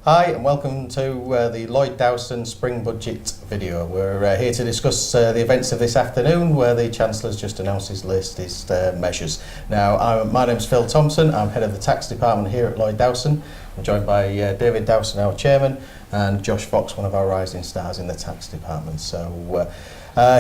Hi and welcome to the Lloyd Dowson Spring Budget video. We're here to discuss the events of this afternoon where the Chancellor's just announced his latest measures. Now, my name's Phil Thompson, I'm head of the tax department here at Lloyd Dowson. I'm joined by David Dowson, our chairman, and Josh Fox, one of our rising stars in the tax department. So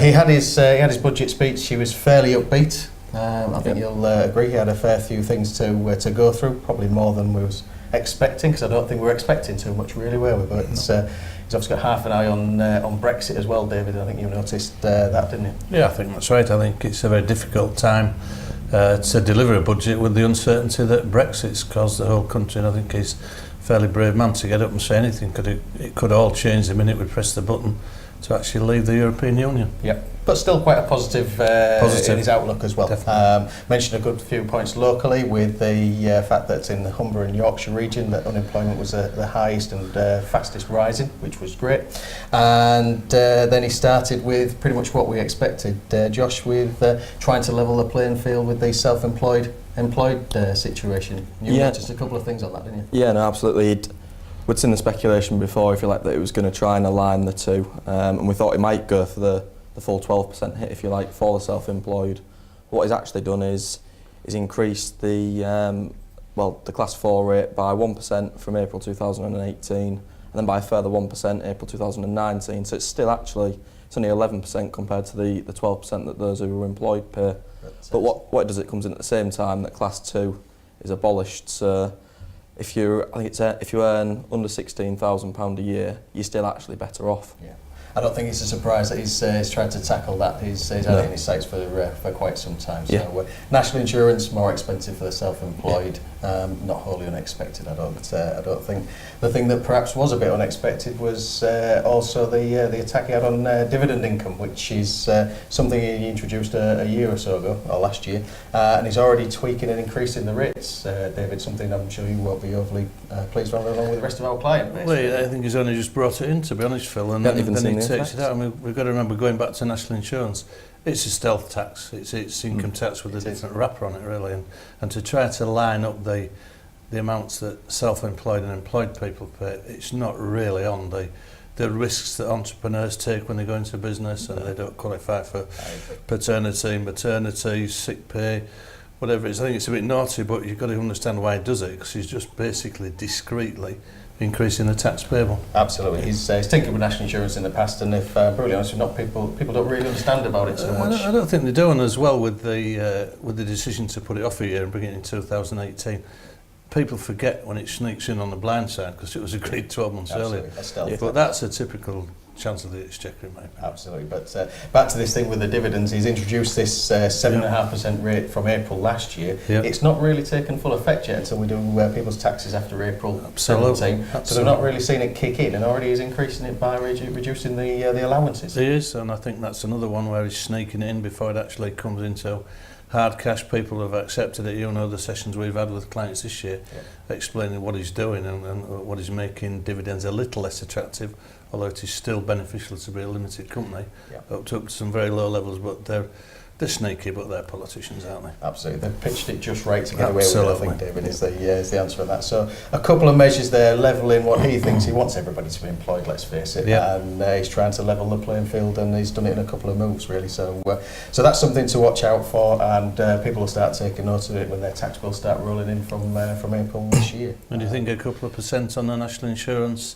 he had his budget speech. He was fairly upbeat. I think you'll agree he had a fair few things to go through, probably more than we was expecting, because I don't think we were expecting too much really, were we? But he's obviously got half an eye on Brexit as well, David. I think you noticed that, didn't you? Yeah, I think that's right. I think it's a very difficult time to deliver a budget with the uncertainty that Brexit's caused the whole country, and I think he's a fairly brave man to get up and say anything. It could all change the minute we press the button to actually leave the European Union. Yeah, but still quite a positive in his outlook as well. Mentioned a good few points locally with the fact that in the Humber and Yorkshire region that unemployment was the highest and fastest rising, which was great. And then he started with pretty much what we expected, Josh, with trying to level the playing field with the self-employed situation. You noticed a couple of things on that, didn't you? Yeah, no, absolutely. We'd seen the speculation before, if you like, that it was going to try and align the two, and we thought it might go for the full 12% hit, if you like, for the self-employed. What he's actually done is increased the class 4 rate by 1% from April 2018, and then by a further 1% April 2019. So it's still actually, it's only 11% compared to the 12% that those who were employed pay. But what it does, it comes in at the same time that class 2 is abolished. So if you earn under £16,000 a year, you're still actually better off. Yeah. I don't think it's a surprise that he's tried to tackle that. He's had it in his sights for quite some time. So national insurance more expensive for the self-employed, not wholly unexpected. I don't think. The thing that perhaps was a bit unexpected was also the attack he had on dividend income, which is something he introduced a year or so ago, or last year, and he's already tweaking and increasing the rates. David, something I'm sure you won't be overly pleased with, along with the rest of our client base. Well, I think he's only just brought it in, to be honest, Phil, and then he takes it out. I mean, we've got to remember, going back to national insurance, it's a stealth tax. It's income tax with a different wrapper on it, really, and to try to line up the amounts that self-employed and employed people pay, it's not really on the risks that entrepreneurs take when they go into business and they don't qualify for paternity, maternity, sick pay, whatever it is. I think it's a bit naughty, but you've got to understand why he does it, because he's just basically discreetly increasing the tax payable. Absolutely. He's tinkered with national insurance in the past, and if brutally honest, people don't really understand about it so much. I don't think they're doing as well with the decision to put it off a year and bring it in 2018. People forget when it sneaks in on the blind side, because it was agreed 12 months earlier. But that's a typical chance of the Exchequer, in my opinion. Absolutely. But back to this thing with the dividends, he's introduced this 7.5% rate from April last year. It's not really taken full effect yet until we do people's taxes after April 17. So they're not really seeing it kick in, and already he's increasing it by reducing the allowances. He is, and I think that's another one where he's sneaking it in before it actually comes into hard cash. People have accepted it. You know, the sessions we've had with clients this year, explaining what he's doing and what he's making dividends a little less attractive, although it is still beneficial to be a limited company, up to some very low levels. But they're sneaky, but they're politicians, aren't they? Absolutely. They've pitched it just right to get away with it, I think, David, is the answer on that. So a couple of measures there, levelling what he thinks. He wants everybody to be employed, let's face it, and he's trying to level the playing field, and he's done it in a couple of moves, really. So that's something to watch out for, and people will start taking note of it when their tax bills start rolling in from April this year. And do you think a couple of percent on the national insurance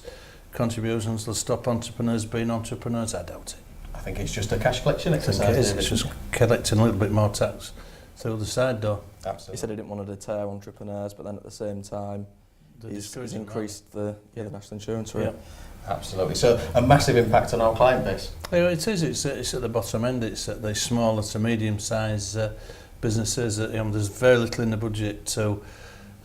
contributions will stop entrepreneurs being entrepreneurs? I doubt it. I think it's just a cash collection exercise. It's just collecting a little bit more tax through the side door. Absolutely. He said he didn't want to deter entrepreneurs, but then at the same time, he's increased the national insurance rate. Yeah. Absolutely. So a massive impact on our client base. Yeah, it is. It's at the bottom end. It's at the smaller to medium-sized businesses. There's very little in the budget to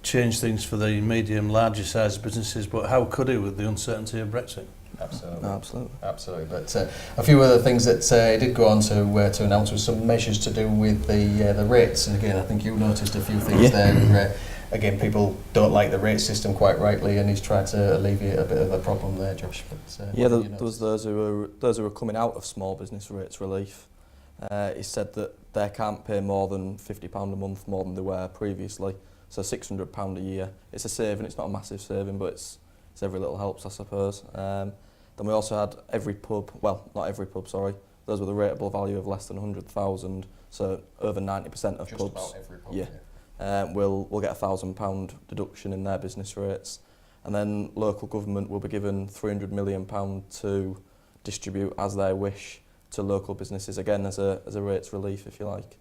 change things for the medium, larger-sized businesses. But how could he with the uncertainty of Brexit? Absolutely. But a few other things that he did go on to announce was some measures to do with the rates. And again, I think you noticed a few things there. Again, people don't like the rate system quite rightly, and he's tried to alleviate a bit of a problem there, Josh. But, there was those who were coming out of small business rates relief. He said that they can't pay more than £50 a month more than they were previously, so £600 a year. It's a saving. It's not a massive saving, but it's 'cause every little helps, I suppose. Then we also had every pub, well, not every pub, sorry, those with a rateable value of less than 100,000, so over 90% of Just pubs. about every pub. Yeah. Will get a £1,000 deduction in their business rates. And then local government will be given £300 million to distribute as they wish to local businesses, again as a rates relief, if you like.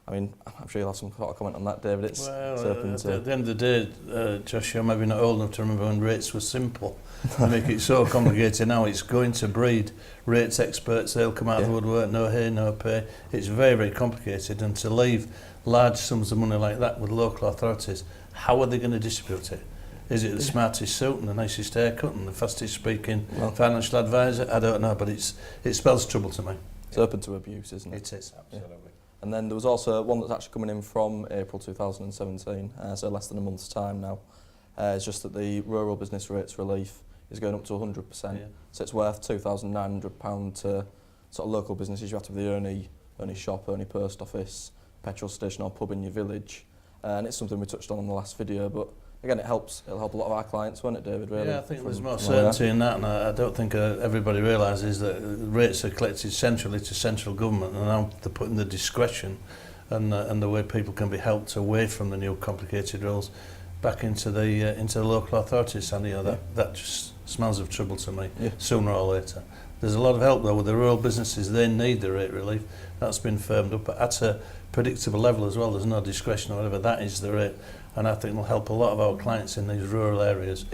I mean, I'm sure you'll have some sort of comment on that, David. It's open to... At the end of the day, Josh, you're maybe not old enough to remember when rates were simple. They make it so complicated now. It's going to breed rates experts. They'll come out of the woodwork, no hay, no pay. It's very, very complicated. And to leave large sums of money like that with local authorities, how are they going to distribute it? Is it the smartest suit and the nicest haircut and the fastest speaking financial advisor? I don't know, but it spells trouble to me. It's open to abuse, isn't it? It is. Absolutely. And then there was also one that's actually coming in from April 2017, so less than a month's time now. It's just that the rural business rates relief is going up to 100%. So it's worth £2,900 to sort of local businesses. You have to be the only shop, only post office, petrol station or pub in your village. And it's something we touched on the last video, but again, it'll help a lot of our clients, won't it, David? Really? Yeah, I think there's more certainty in that, and I don't think everybody realises that rates are collected centrally to central government, and now they're putting the discretion and the way people can be helped away from the new complicated rules back into the local authorities, and that just smells of trouble to me. Sooner or later. There's a lot of help though with the rural businesses. They need the rate relief. That's been firmed up at a predictable level as well. There's no discretion or whatever. That is the rate. And I think it'll help a lot of our clients in these rural areas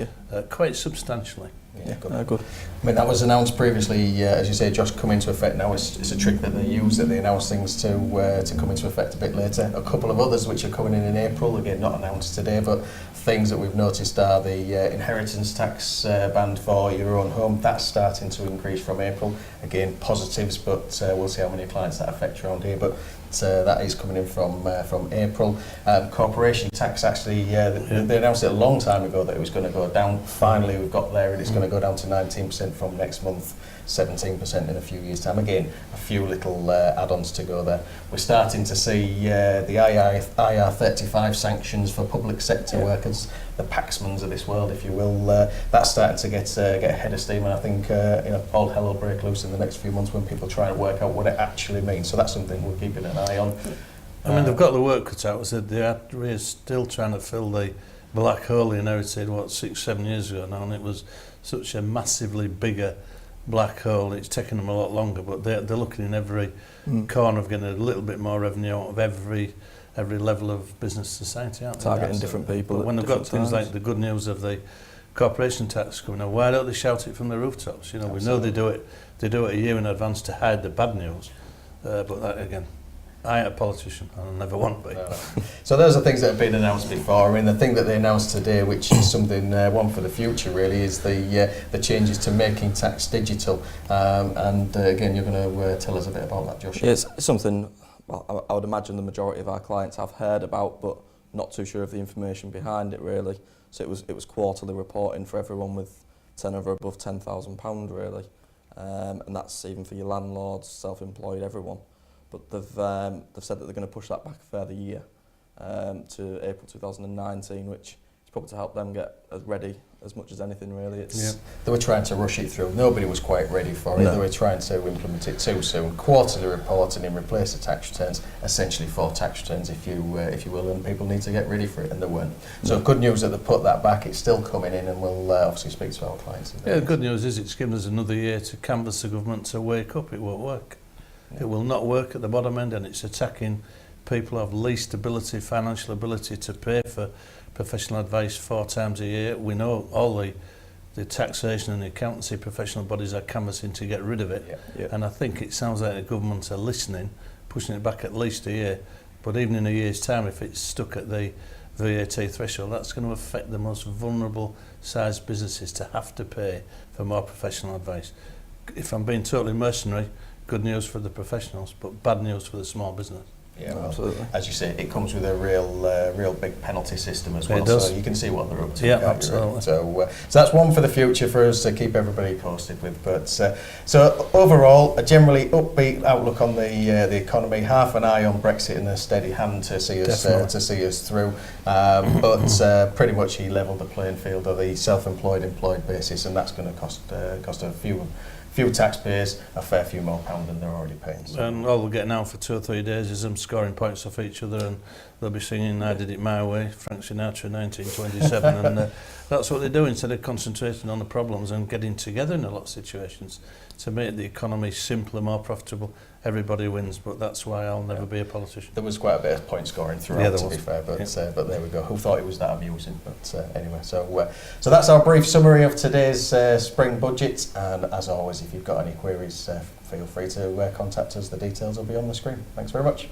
quite substantially. Yeah, good. I mean, that was announced previously, as you say, Josh, come into effect now. It's a trick that they use, that they announce things to come into effect a bit later. A couple of others which are coming in April, again, not announced today, but things that we've noticed are the inheritance tax band for your own home. That's starting to increase from April. Again, positives, but we'll see how many clients that affect around here. But that is coming in from April. Corporation tax, actually, they announced it a long time ago that it was going to go down. Finally, we've got there, and it's going to go down to 19% from next month, 17% in a few years' time. Again, a few little add-ons to go there. We're starting to see the IR35 sanctions for public sector workers, the Paxmans of this world, if you will. That's starting to get ahead of steam, and I think all hell will break loose in the next few months when people try and work out what it actually means. So that's something we're keeping an eye on. I mean, they've got the work cut out. So they're still trying to fill the black hole they inherited, 6-7 years ago now, and it was such a massively bigger black hole. It's taken them a lot longer, but they're looking in every corner of getting a little bit more revenue out of every level of business society, aren't they? Targeting different people. But when they've got things like the good news of the corporation tax coming out, why don't they shout it from the rooftops? We know they do it a year in advance to hide the bad news. But that, again, I ain't a politician, and I'll never want to be. No. So those are things that have been announced before. I mean, the thing that they announced today, which is something one for the future really, is the changes to making tax digital. And again, you're going to tell us a bit about that, Josh. Yeah, it's something, well, I would imagine the majority of our clients have heard about, but not too sure of the information behind it really. So it was quarterly reporting for everyone with turnover above £10,000 really. And that's even for your landlords, self-employed, everyone. But they've said that they're going to push that back a further year to April 2019, which is probably to help them get as ready as much as anything really. They were trying to rush it through. Nobody was quite ready for it. No. They were trying to implement it too soon. Quarterly reporting and replace the tax returns, essentially 4 tax returns if you will, and people need to get ready for it, and they weren't. So good news that they put that back. It's still coming in, and we'll obviously speak to our clients. Yeah, the good news is it's given us another year to canvass the government to wake up. It won't work. It will not work at the bottom end, and it's attacking people who have least ability, financial ability to pay for professional advice 4 times a year. We know all the taxation and the accountancy professional bodies are canvassing to get rid of it. And I think it sounds like the government are listening, pushing it back at least a year. But even in a year's time, if it's stuck at the VAT threshold, that's going to affect the most vulnerable sized businesses to have to pay for more professional advice. If I'm being totally mercenary, good news for the professionals, but bad news for the small business. Yeah, well, absolutely. as you say, it comes with a real big penalty system as well, It does. so you can see what they're up to. Yeah, can't you, absolutely. really? So that's one for the future for us to keep everybody posted with. But so overall, a generally upbeat outlook on the economy. Half an eye on Brexit and a steady hand to see us through. But pretty much he levelled the playing field of the self-employed employed basis, and that's going to cost a few taxpayers a fair few more pounds than they're already paying. So. And all we're getting now for 2 or 3 days is them scoring points off each other, and they'll be singing "I Did It My Way," Frank Sinatra, 1927, and that's what they do instead of concentrating on the problems and getting together in a lot of situations to make the economy simpler, more profitable. Everybody wins, but that's why I'll never be a politician. There was quite a bit of point scoring throughout, Yeah, there to was. be fair, but there we go. Who thought it was that amusing? But anyway, so that's our brief summary of today's spring budget. And as always, if you've got any queries, feel free to contact us. The details will be on the screen. Thanks very much.